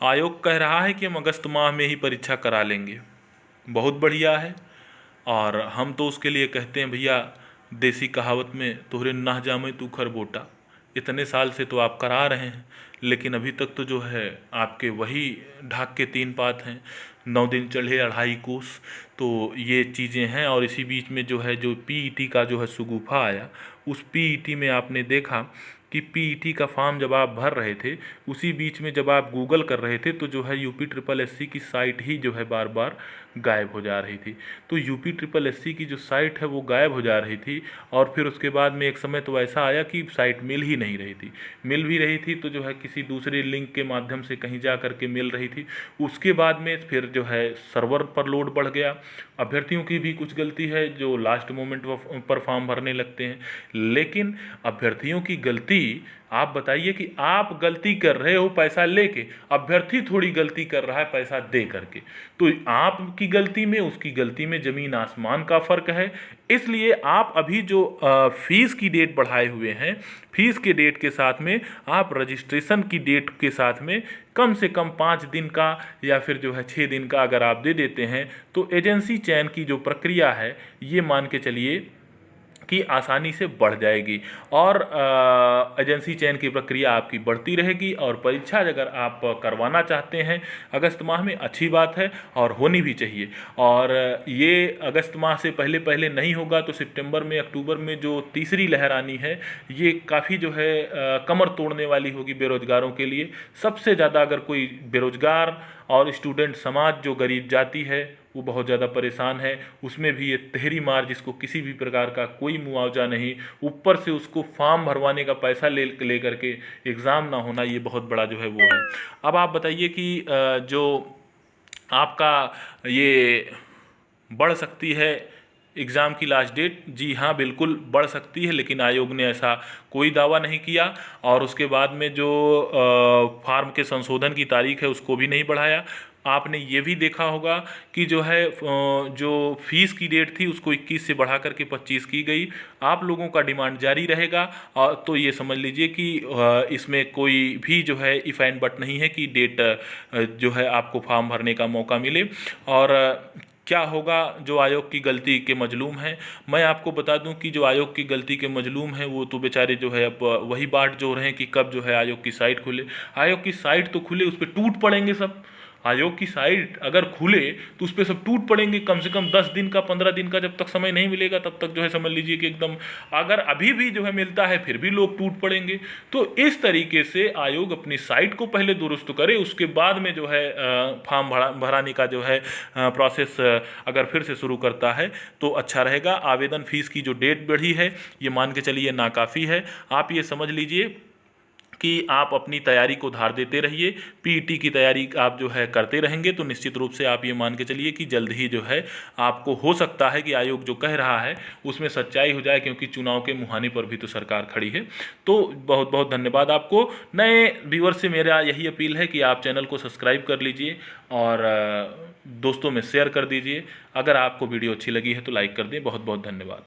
आयोग कह रहा है कि हम अगस्त माह में ही परीक्षा करा लेंगे। बहुत बढ़िया है। और हम तो उसके लिए कहते हैं भैया, देसी कहावत में तोहरे ना जामे तू खरबोटा। इतने साल से तो आप करा रहे हैं, लेकिन अभी तक तो जो है आपके वही ढाक के 3 पात हैं, 9 दिन चढ़े 2.5 कोस। तो ये चीज़ें हैं। और इसी बीच में जो है जो पीईटी का जो है शगुफा आया, उस पीईटी में आपने देखा कि पीईटी का फॉर्म जब आप भर रहे थे, उसी बीच में जब आप गूगल कर रहे थे तो जो है यूपी ट्रिपल एससी की साइट ही जो है बार बार गायब हो जा रही थी। तो यूपी ट्रिपल एससी की जो साइट है वो गायब हो जा रही थी। और फिर उसके बाद में एक समय तो ऐसा आया कि साइट मिल ही नहीं रही थी। मिल भी रही थी तो जो है किसी दूसरे लिंक के माध्यम से कहीं जा करके मिल रही थी। उसके बाद में फिर जो है सर्वर पर लोड बढ़ गया। अभ्यर्थियों की भी कुछ गलती है जो लास्ट मोमेंट पर फॉर्म भरने लगते हैं। लेकिन अभ्यर्थियों की गलती, आप बताइए कि आप गलती कर रहे हो पैसा लेके, अभ्यर्थी थोड़ी गलती कर रहा है पैसा दे करके। तो आपकी गलती में उसकी गलती में ज़मीन आसमान का फ़र्क है। इसलिए आप अभी जो फीस की डेट बढ़ाए हुए हैं, फीस के डेट के साथ में आप रजिस्ट्रेशन की डेट के साथ में कम से कम 5 दिन का या फिर जो है 6 दिन का अगर आप दे देते हैं, तो एजेंसी चयन की जो प्रक्रिया है ये मान के चलिए कि आसानी से बढ़ जाएगी। और एजेंसी चयन की प्रक्रिया आपकी बढ़ती रहेगी। और परीक्षा अगर आप करवाना चाहते हैं अगस्त माह में, अच्छी बात है और होनी भी चाहिए। और ये अगस्त माह से पहले पहले नहीं होगा तो सितंबर में, अक्टूबर में जो तीसरी लहर आनी है, ये काफ़ी जो है कमर तोड़ने वाली होगी बेरोजगारों के लिए। सबसे ज़्यादा अगर कोई बेरोजगार और स्टूडेंट समाज जो गरीब जाति है वो बहुत ज़्यादा परेशान है, उसमें भी ये तहरी मार, जिसको किसी भी प्रकार का कोई मुआवजा नहीं, ऊपर से उसको फॉर्म भरवाने का पैसा ले करके एग्ज़ाम ना होना, ये बहुत बड़ा जो है वो है। अब आप बताइए कि जो आपका ये बढ़ सकती है एग्ज़ाम की लास्ट डेट, जी हाँ बिल्कुल बढ़ सकती है, लेकिन आयोग ने ऐसा कोई दावा नहीं किया। और उसके बाद में जो फार्म के संशोधन की तारीख है उसको भी नहीं बढ़ाया। आपने ये भी देखा होगा कि जो है जो फीस की डेट थी उसको 21 से बढ़ा करके 25 की गई। आप लोगों का डिमांड जारी रहेगा। और तो ये समझ लीजिए कि इसमें कोई भी जो है इफ़ एंड बट नहीं है कि डेट जो है आपको फॉर्म भरने का मौका मिले। और क्या होगा जो आयोग की गलती के मजलूम हैं, मैं आपको बता दूं कि जो आयोग की गलती के मजलूम हैं वो तो बेचारे जो है अब वही बाट जो रहे हैं कि कब जो है आयोग की साइट खुले। आयोग की साइट तो खुले, उस पर टूट पड़ेंगे सब। आयोग की साइट अगर खुले तो उस पर सब टूट पड़ेंगे। कम से कम 10 दिन का, 15 दिन का जब तक समय नहीं मिलेगा तब तक जो है समझ लीजिए कि एकदम, अगर अभी भी जो है मिलता है फिर भी लोग टूट पड़ेंगे। तो इस तरीके से आयोग अपनी साइट को पहले दुरुस्त करे, उसके बाद में जो है फॉर्म भराने का जो है प्रोसेस अगर फिर से शुरू करता है तो अच्छा रहेगा। आवेदन फीस की जो डेट बढ़ी है ये मान के चलिए नाकाफ़ी है। आप ये समझ लीजिए कि आप अपनी तैयारी को धार देते रहिए। पीईटी की तैयारी आप जो है करते रहेंगे तो निश्चित रूप से आप ये मान के चलिए कि जल्द ही जो है आपको हो सकता है कि आयोग जो कह रहा है उसमें सच्चाई हो जाए, क्योंकि चुनाव के मुहाने पर भी तो सरकार खड़ी है। तो बहुत बहुत धन्यवाद आपको। नए व्यूअर से मेरा यही अपील है कि आप चैनल को सब्सक्राइब कर लीजिए और दोस्तों में शेयर कर दीजिए। अगर आपको वीडियो अच्छी लगी है तो लाइक कर दें। बहुत बहुत धन्यवाद।